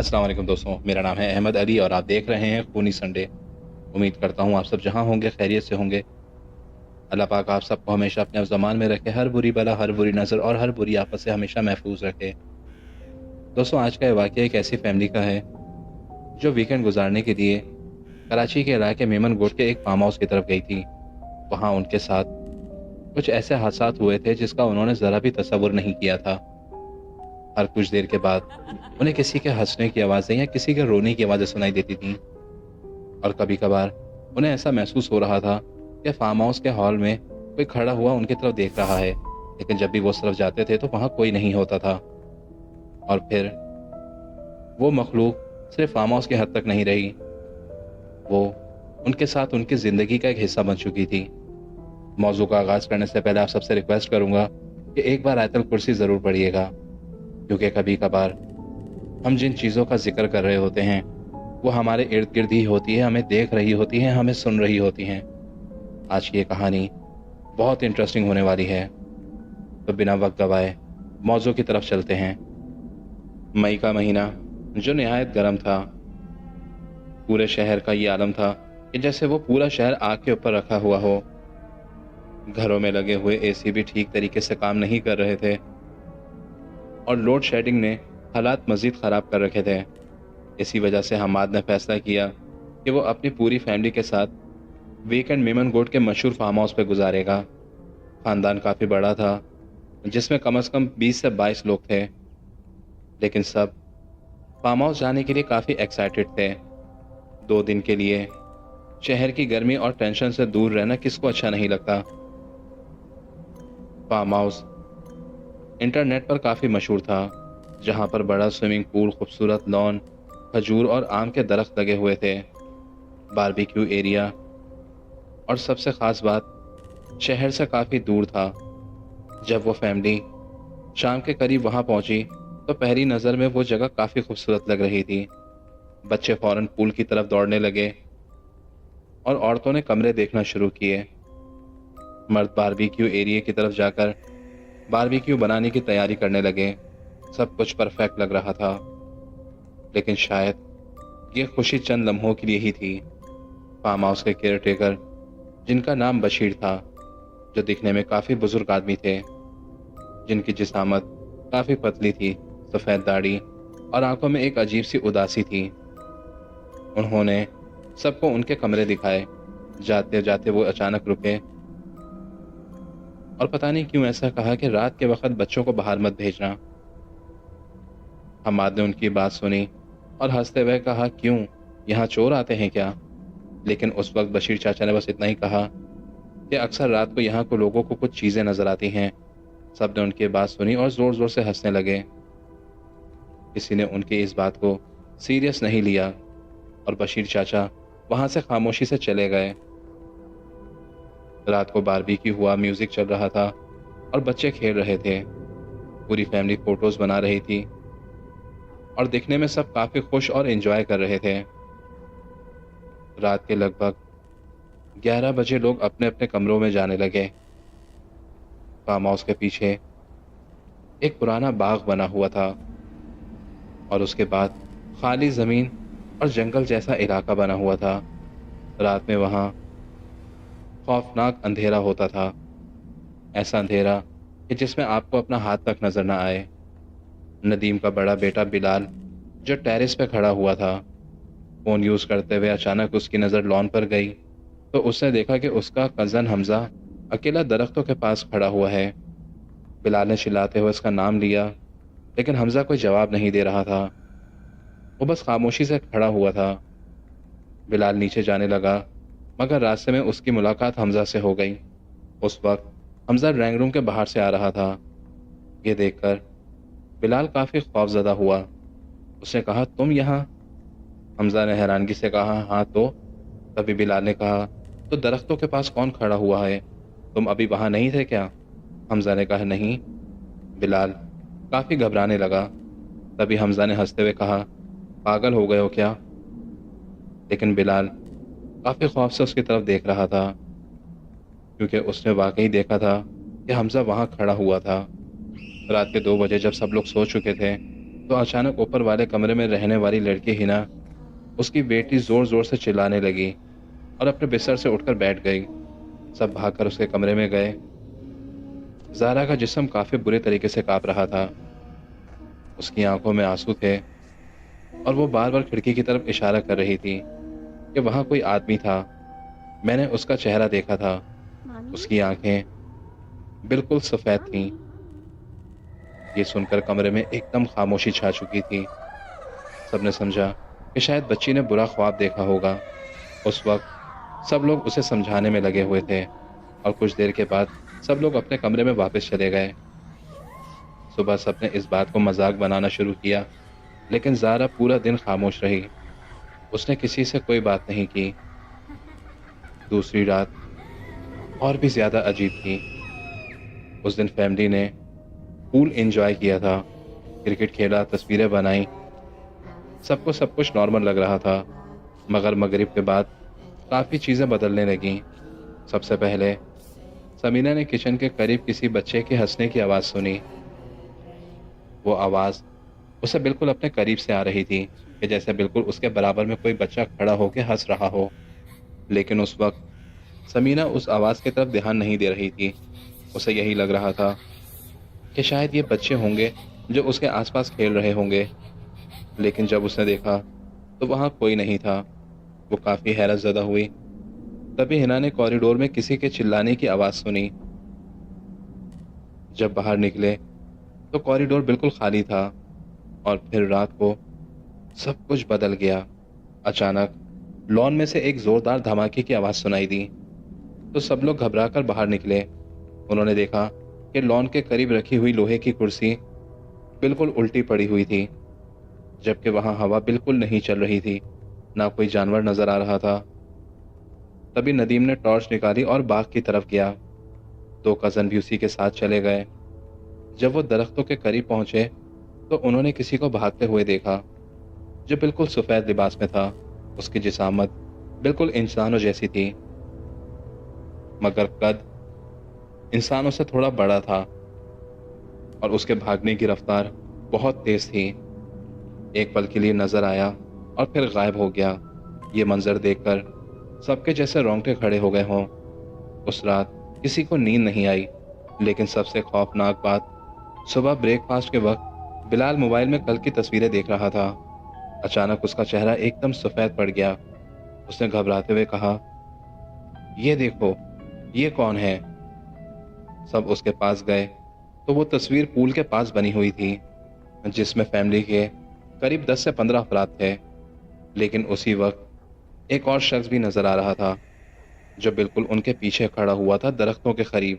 अस्सलाम वालेकुम दोस्तों, मेरा नाम है अहमद अली और आप देख रहे हैं खूनी संडे। उम्मीद करता हूँ आप सब जहाँ होंगे खैरियत से होंगे। अल्लाह पाक आप सबको हमेशा अपने ज़मान में रखे, हर बुरी बला, हर बुरी नज़र और हर बुरी आफत से हमेशा महफूज रखे। दोस्तों, आज का ये वाक़या एक ऐसी फैमिली का है जो वीकेंड गुजारने के लिए कराची के इलाके मेमन गोट के एक फार्म हाउस की तरफ गई थी। वहाँ उनके साथ कुछ ऐसे हादसात हुए थे जिसका उन्होंने ज़रा भी तसव्वुर नहीं किया था। हर कुछ देर के बाद उन्हें किसी के हंसने की आवाज़ें या किसी के रोने की आवाज़ें सुनाई देती थीं, और कभी कभार उन्हें ऐसा महसूस हो रहा था कि फार्म हाउस के हॉल में कोई खड़ा हुआ उनकी तरफ देख रहा है, लेकिन जब भी वो उस तरफ जाते थे तो वहाँ कोई नहीं होता था। और फिर वो मखलूक सिर्फ फार्म हाउस की हद तक नहीं रही, वो उनके साथ उनकी ज़िंदगी का एक हिस्सा बन चुकी थी। मौजू का आगाज़ करने से पहले आप सबसे रिक्वेस्ट करूँगा कि एक बार आयतल कुर्सी ज़रूर पढ़िएगा, क्योंकि कभी कभार हम जिन चीज़ों का जिक्र कर रहे होते हैं वो हमारे इर्द गिर्द ही होती है, हमें देख रही होती हैं, हमें सुन रही होती हैं। आज की ये कहानी बहुत इंटरेस्टिंग होने वाली है, तो बिना वक्त गवाए मौजू की तरफ चलते हैं। मई का महीना जो निहायत गर्म था, पूरे शहर का ये आलम था कि जैसे वो पूरा शहर आग के ऊपर रखा हुआ हो। घरों में लगे हुए एसी भी ठीक तरीके से काम नहीं कर रहे थे और लोड शेडिंग ने हालात मज़ीद ख़राब कर रखे थे। इसी वजह से हमाद ने फैसला किया कि वो अपनी पूरी फैमिली के साथ वीकेंड मेमन गोट के मशहूर फार्म हाउस पर गुजारेगा। ख़ानदान काफ़ी बड़ा था, जिसमें कम से कम 20 से 22 लोग थे, लेकिन सब फार्म हाउस जाने के लिए काफ़ी एक्साइटेड थे। 2 दिन के लिए शहर की गर्मी और टेंशन से दूर रहना किसको अच्छा नहीं लगता। फार्म हाउस इंटरनेट पर काफ़ी मशहूर था, जहाँ पर बड़ा स्विमिंग पूल, खूबसूरत लॉन, खजूर और आम के दरख्त लगे हुए थे, बारबेक्यू एरिया, और सबसे ख़ास बात शहर से काफ़ी दूर था। जब वो फैमिली शाम के करीब वहाँ पहुँची तो पहली नज़र में वो जगह काफ़ी खूबसूरत लग रही थी। बच्चे फ़ौरन पूल की तरफ दौड़ने लगे और औरतों ने कमरे देखना शुरू किए। मर्द बारबेक्यू एरिया की तरफ जाकर बारबेक्यू बनाने की तैयारी करने लगे। सब कुछ परफेक्ट लग रहा था, लेकिन शायद ये खुशी चंद लम्हों के लिए ही थी। फार्म हाउस के केयर टेकर, जिनका नाम बशीर था, जो दिखने में काफ़ी बुजुर्ग आदमी थे, जिनकी जिस्मात काफ़ी पतली थी, सफ़ेद दाढ़ी और आंखों में एक अजीब सी उदासी थी। उन्होंने सबको उनके कमरे दिखाए। जाते जाते वो अचानक रुके और पता नहीं क्यों ऐसा कहा कि रात के वक्त बच्चों को बाहर मत भेजना। हमाद ने उनकी बात सुनी और हंसते हुए कहा, क्यों, यहाँ चोर आते हैं क्या? लेकिन उस वक्त बशीर चाचा ने बस इतना ही कहा कि अक्सर रात को यहाँ को लोगों को कुछ चीज़ें नजर आती हैं। सब ने उनकी बात सुनी और ज़ोर ज़ोर से हंसने लगे। किसी ने उनकी इस बात को सीरियस नहीं लिया और बशीर चाचा वहाँ से खामोशी से चले गए। रात को बारबेक्यू हुआ, म्यूजिक चल रहा था और बच्चे खेल रहे थे। पूरी फैमिली फोटोज बना रही थी और दिखने में सब काफी खुश और एंजॉय कर रहे थे। रात के लगभग 11 बजे लोग अपने अपने कमरों में जाने लगे। फार्म हाउस के पीछे एक पुराना बाग बना हुआ था और उसके बाद खाली जमीन और जंगल जैसा इलाका बना हुआ था। रात में वहां खौफनाक अंधेरा होता था, ऐसा अंधेरा कि जिसमें आपको अपना हाथ तक नजर न आए। नदीम का बड़ा बेटा बिलाल, जो टेरेस पे खड़ा हुआ था, फोन यूज करते हुए अचानक उसकी नज़र लॉन पर गई तो उसने देखा कि उसका कज़न हमजा अकेला दरख्तों के पास खड़ा हुआ है। बिलाल ने चिल्लाते हुए उसका नाम लिया, लेकिन हमजा कोई जवाब नहीं दे रहा था। वो बस खामोशी से खड़ा हुआ था। बिलाल नीचे जाने लगा, मगर रास्ते में उसकी मुलाकात हमजा से हो गई। उस वक्त हमजा ड्राइंग रूम के बाहर से आ रहा था। ये देखकर बिलाल काफ़ी खौफजदा हुआ। उसने कहा, तुम यहाँ? हमजा ने हैरानगी से कहा, हाँ तो? तभी बिलाल ने कहा, तो दरख्तों के पास कौन खड़ा हुआ है? तुम अभी वहाँ नहीं थे क्या? हमजा ने कहा, नहीं। बिलाल काफ़ी घबराने लगा। तभी हमजा ने हंसते हुए कहा, पागल हो गए हो क्या? लेकिन बिलाल काफ़ी खौफ से उसकी तरफ देख रहा था, क्योंकि उसने वाकई देखा था कि हमजा वहाँ खड़ा हुआ था। रात के 2 बजे जब सब लोग सो चुके थे, تو اچانک اوپر والے کمرے میں رہنے والی لڑکی ہنا اس کی بیٹی زور زور سے چلانے لگی اور اپنے بستر سے اٹھ کر بیٹھ گئی۔ سب بھاگ کر اس کے کمرے میں گئے۔ زارا کا جسم کافی برے طریقے سے کانپ رہا تھا، اس کی آنکھوں میں آنسو تھے اور وہ بار بار کھڑکی کی طرف اشارہ کر رہی تھی کہ وہاں کوئی آدمی تھا۔ میں نے اس کا چہرہ دیکھا تھا، اس کی آنکھیں بالکل سفید تھیں۔ یہ سن کر کمرے میں ایک دم خاموشی چھا چکی تھی۔ سب نے سمجھا کہ شاید بچی نے برا خواب دیکھا ہوگا۔ اس وقت سب لوگ اسے سمجھانے میں لگے ہوئے تھے اور کچھ دیر کے بعد سب لوگ اپنے کمرے میں واپس چلے گئے۔ صبح سب نے اس بات کو مذاق بنانا شروع کیا، لیکن زارا پورا دن خاموش رہی۔ اس نے کسی سے کوئی بات نہیں کی۔ دوسری رات اور بھی زیادہ عجیب تھی۔ اس دن فیملی نے پول انجوائے کیا تھا، کرکٹ کھیلا، تصویریں بنائیں، سب کو سب کچھ نارمل لگ رہا تھا۔ مگر مغرب کے بعد کافی چیزیں بدلنے لگیں۔ سب سے پہلے سمینہ نے کچن کے قریب کسی بچے کے ہنسنے کی آواز سنی۔ وہ آواز اسے بالکل اپنے قریب سے آ رہی تھی کہ جیسے بالکل اس کے برابر میں کوئی بچہ کھڑا ہو کے ہنس رہا ہو۔ لیکن اس وقت سمینہ اس آواز کی طرف دھیان نہیں دے رہی تھی۔ اسے یہی لگ رہا تھا کہ شاید یہ بچے ہوں گے جو اس کے آس پاس کھیل رہے ہوں گے۔ لیکن جب اس نے دیکھا تو وہاں کوئی نہیں تھا۔ وہ کافی حیرت زدہ ہوئی۔ تبھی ہنا نے کوریڈور میں کسی کے چلانے کی آواز سنی۔ جب باہر نکلے تو کوریڈور بالکل خالی تھا اور پھر رات کو سب کچھ بدل گیا۔ اچانک لان میں سے ایک زوردار دھماکے کی آواز سنائی دی تو سب لوگ گھبرا کر باہر نکلے۔ انہوں نے دیکھا کہ لان کے قریب رکھی ہوئی لوہے کی کرسی بالکل الٹی پڑی ہوئی تھی، جبکہ وہاں ہوا بالکل نہیں چل رہی تھی، نہ کوئی جانور نظر آ رہا تھا۔ تبھی ندیم نے ٹارچ نکالی اور باغ کی طرف گیا۔ دو کزن بھی اسی کے ساتھ چلے گئے۔ جب وہ درختوں کے قریب پہنچے تو انہوں نے کسی کو بھاگتے ہوئے دیکھا جو بالکل سفید لباس میں تھا۔ اس کی جسامت بالکل انسانوں جیسی تھی، مگر قد انسانوں سے تھوڑا بڑا تھا اور اس کے بھاگنے کی رفتار بہت تیز تھی۔ ایک پل کے لیے نظر آیا اور پھر غائب ہو گیا۔ یہ منظر دیکھ کر سب کے جیسے رونگٹے کھڑے ہو گئے ہوں۔ اس رات کسی کو نیند نہیں آئی، لیکن سب سے خوفناک بات، صبح بریک فاسٹ کے وقت بلال موبائل میں کل کی تصویریں دیکھ رہا تھا۔ اچانک اس کا چہرہ ایک دم سفید پڑ گیا۔ اس نے گھبراتے ہوئے کہا، یہ دیکھو، یہ کون ہے؟ سب اس کے پاس گئے تو وہ تصویر پول کے پاس بنی ہوئی تھی جس میں فیملی کے قریب 10 سے 15 افراد تھے۔ لیکن اسی وقت ایک اور شخص بھی نظر آ رہا تھا جو بالکل ان کے پیچھے کھڑا ہوا تھا درختوں کے قریب۔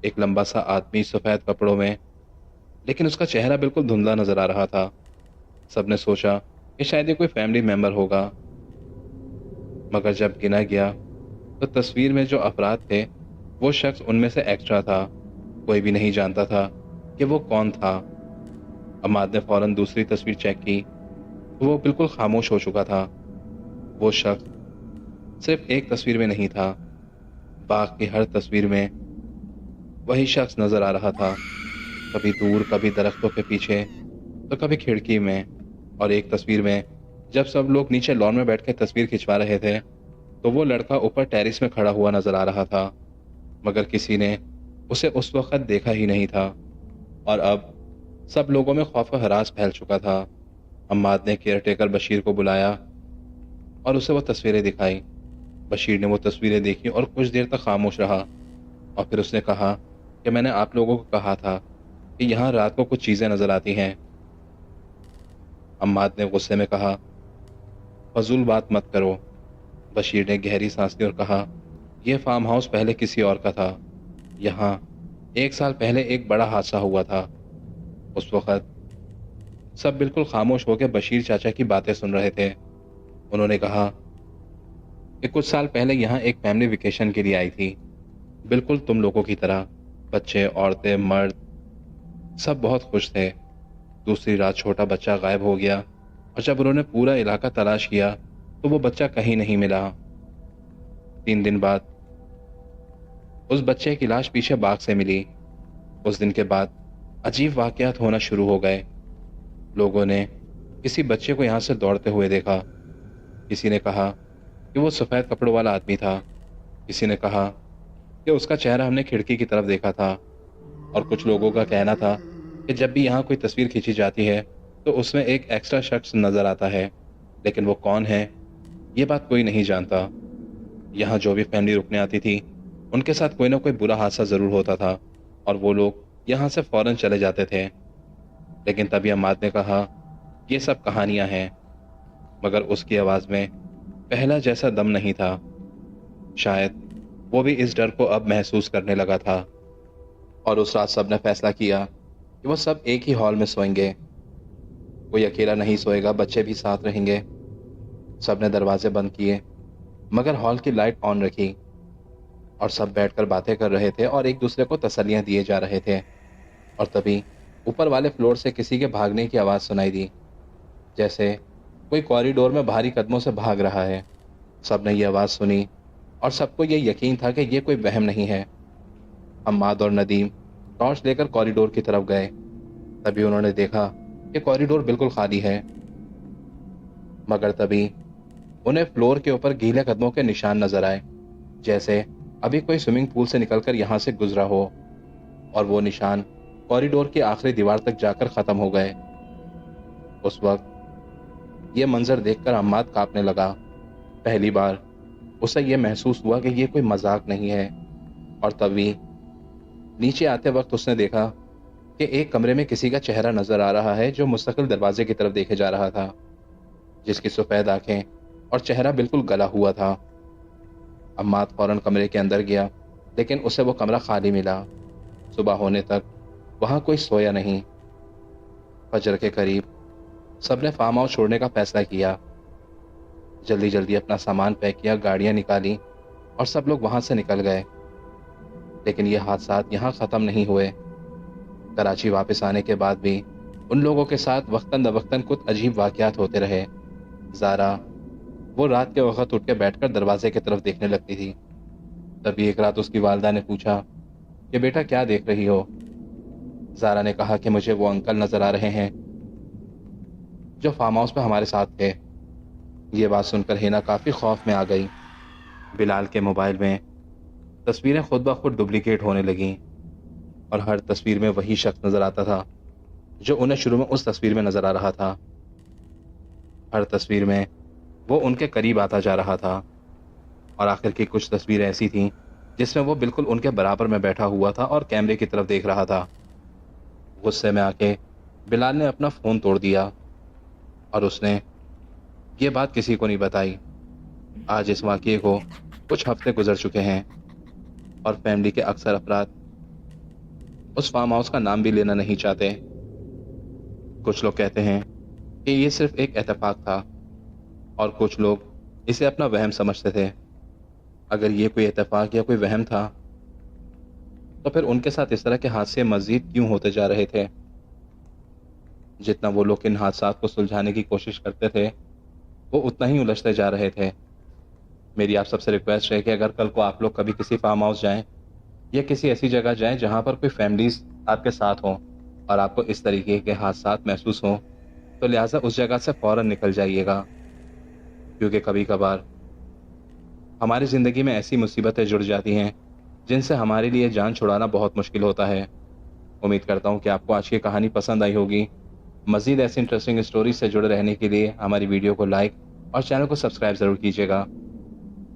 ایک لمبا سا آدمی سفید کپڑوں میں، لیکن اس کا چہرہ بالکل دھندلا نظر آ رہا تھا۔ سب نے سوچا کہ شاید یہ کوئی فیملی ممبر ہوگا، مگر جب گنا گیا تو تصویر میں جو افراد تھے وہ شخص ان میں سے ایکسٹرا تھا۔ کوئی بھی نہیں جانتا تھا کہ وہ کون تھا۔ عماد نے فوراً دوسری تصویر چیک کی تو وہ بالکل خاموش ہو چکا تھا۔ وہ شخص صرف ایک تصویر میں نہیں تھا، باغ کی ہر تصویر میں وہی شخص نظر آ رہا تھا، کبھی دور، کبھی درختوں کے پیچھے، تو کبھی کھڑکی میں۔ اور ایک تصویر میں جب سب لوگ نیچے لان میں بیٹھ کے تصویر کھنچوا رہے تھے تو وہ لڑکا اوپر ٹیرس میں کھڑا ہوا نظر آ رہا تھا، مگر کسی نے اسے اس وقت دیکھا ہی نہیں تھا۔ اور اب سب لوگوں میں خوف و ہراس پھیل چکا تھا۔ عماد نے کیئر ٹیکر بشیر کو بلایا اور اسے وہ تصویریں دکھائی۔ بشیر نے وہ تصویریں دیکھی اور کچھ دیر تک خاموش رہا، اور پھر اس نے کہا کہ میں نے آپ لوگوں کو کہا تھا کہ یہاں رات کو کچھ چیزیں نظر آتی ہیں۔ عماد نے غصے میں کہا، فضول بات مت کرو۔ بشیر نے گہری سانس لی اور کہا، یہ فارم ہاؤس پہلے کسی اور کا تھا، یہاں 1 سال پہلے ایک بڑا حادثہ ہوا تھا۔ اس وقت سب بالکل خاموش ہو کے بشیر چاچا کی باتیں سن رہے تھے۔ انہوں نے کہا کہ کچھ سال پہلے یہاں ایک فیملی ویکیشن کے لیے آئی تھی، بالکل تم لوگوں کی طرح، بچے، عورتیں، مرد، سب بہت خوش تھے۔ دوسری رات چھوٹا بچہ غائب ہو گیا اور جب انہوں نے پورا علاقہ تلاش کیا تو وہ بچہ کہیں نہیں ملا۔ 3 دن بعد اس بچے کی لاش پیچھے باغ سے ملی۔ اس دن کے بعد عجیب واقعات ہونا شروع ہو گئے۔ लोगों ने किसी बच्चे को यहाँ से दौड़ते हुए देखा। किसी ने कहा कि वो सफ़ेद कपड़ों वाला आदमी था। किसी ने कहा कि उसका चेहरा हमने खिड़की की तरफ देखा था। और कुछ लोगों का कहना था कि जब भी यहाँ कोई तस्वीर खींची जाती है तो उसमें एक एक्स्ट्रा शख्स नज़र आता है, लेकिन वो कौन है ये बात कोई नहीं जानता। यहाँ जो भी फैमिली रुकने आती थी उनके साथ कोई ना कोई बुरा हादसा ज़रूर होता था और वो लोग यहाँ से फ़ौरन चले जाते थे। लेकिन तभी अम्माद ने कहा, ये सब कहानियाँ हैं। मगर उसकी आवाज़ में पहला जैसा दम नहीं था। शायद वो भी इस डर को अब महसूस करने लगा था। और उस रात सब ने फैसला किया कि वो सब एक ही हॉल में सोएंगे। कोई अकेला नहीं सोएगा, बच्चे भी साथ रहेंगे। सब ने दरवाजे बंद किए मगर हॉल की लाइट ऑन रखी और सब बैठकर बातें कर रहे थे और एक दूसरे को तसल्लियां दिए जा रहे थे। और तभी ऊपर वाले फ्लोर से किसी के भागने की आवाज़ सुनाई दी, जैसे कोई कॉरिडोर में भारी कदमों से भाग रहा है। सब ने ये आवाज़ सुनी और सबको ये यकीन था कि ये कोई वहम नहीं है। अम्माद और नदीम टॉर्च लेकर कॉरिडोर की तरफ गए। तभी उन्होंने देखा कि कॉरिडोर बिल्कुल खाली है। मगर तभी उन्हें फ्लोर के ऊपर गीले कदमों के निशान नजर आए, जैसे अभी कोई स्विमिंग पूल से निकलकर यहाँ से गुजरा हो। और वो निशान कॉरिडोर की आखिरी दीवार तक जाकर खत्म हो गए। उस वक्त ये मंजर देखकर अम्माद कांपने लगा। पहली बार उसे ये महसूस हुआ कि ये कोई मजाक नहीं है। और तभी नीचे आते वक्त उसने देखा कि एक कमरे में किसी का चेहरा नजर आ रहा है जो मुस्तकिल दरवाजे की तरफ देखे जा रहा था, जिसकी सफेद आंखें और चेहरा बिल्कुल गला हुआ था। अम्माद फौरन कमरे के अंदर गया, लेकिन उसे वो कमरा खाली मिला। सुबह होने तक वहां कोई सोया नहीं। फजर के करीब सबने फार्म हाउस छोड़ने का फैसला किया। जल्दी जल्दी अपना सामान पैक किया, गाड़ियां निकाली और सब लोग वहां से निकल गए। लेकिन ये हादसात यहाँ ख़त्म नहीं हुए। कराची वापस आने के बाद भी उन लोगों के साथ वक्तन दवक्तन कुछ अजीब वाक़यात होते रहे। ज़ारा वो रात के वक्त उठ के बैठकर दरवाजे की तरफ देखने लगती थी। तभी एक रात उसकी वालदा ने पूछा कि बेटा क्या देख रही हो। ज़ारा ने कहा कि मुझे वो अंकल नज़र आ रहे हैं जो फार्म हाउस में हमारे साथ थे। ये बात सुनकर हिना काफ़ी खौफ में आ गई। बिलाल के मोबाइल में तस्वीरें खुद ब खुद डुप्लीकेट होने लगीं और हर तस्वीर में वही शख्स नज़र आता था जो उन्हें शुरू में उस तस्वीर में नज़र आ रहा था। हर तस्वीर में वो उनके करीब आता जा रहा था और आखिर की कुछ तस्वीरें ऐसी थीं जिसमें वो बिल्कुल उनके बराबर में बैठा हुआ था और कैमरे की तरफ देख रहा था। गुस्से में आके बिलाल ने अपना फ़ोन तोड़ दिया और उसने ये बात किसी को नहीं बताई। आज इस वाक़ये को कुछ हफ्ते गुजर चुके हैं और फैमिली के अक्सर अफराद उस फार्म हाउस का नाम भी लेना नहीं चाहते। कुछ लोग कहते हैं कि ये सिर्फ एक इत्तेफाक था और कुछ लोग इसे अपना वहम समझते थे। अगर ये कोई इत्तेफाक या कोई वहम था तो फिर उनके साथ इस तरह के हादसे मज़ीद क्यों होते जा रहे थे। जितना वो लोग इन हादसात को सुलझाने की कोशिश करते थे वो उतना ही उलझते जा रहे थे। मेरी आप सबसे रिक्वेस्ट है कि अगर कल को आप लोग कभी किसी फार्म हाउस जाएं या किसी ऐसी जगह जाएं जहां पर कोई फैमिलीज आपके साथ हों और आपको इस तरीके के हादसात महसूस हों, तो लिहाजा उस जगह से फ़ौरन निकल जाइएगा, क्योंकि कभी कभार हमारी ज़िंदगी में ऐसी मुसीबतें जुड़ जाती हैं जिनसे हमारे लिए जान छुड़ाना बहुत मुश्किल होता है। उम्मीद करता हूँ कि आपको आज की कहानी पसंद आई होगी। मज़ीद ऐसी इंटरेस्टिंग स्टोरी से जुड़े रहने के लिए हमारी वीडियो को लाइक और चैनल को सब्सक्राइब ज़रूर कीजिएगा।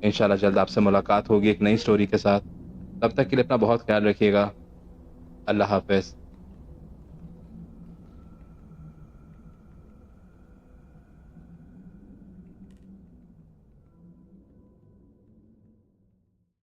इंशाल्लाह जल्द आपसे मुलाकात होगी एक नई स्टोरी के साथ। तब तक के लिए अपना बहुत ख्याल रखिएगा। अल्लाह हाफ़िज़।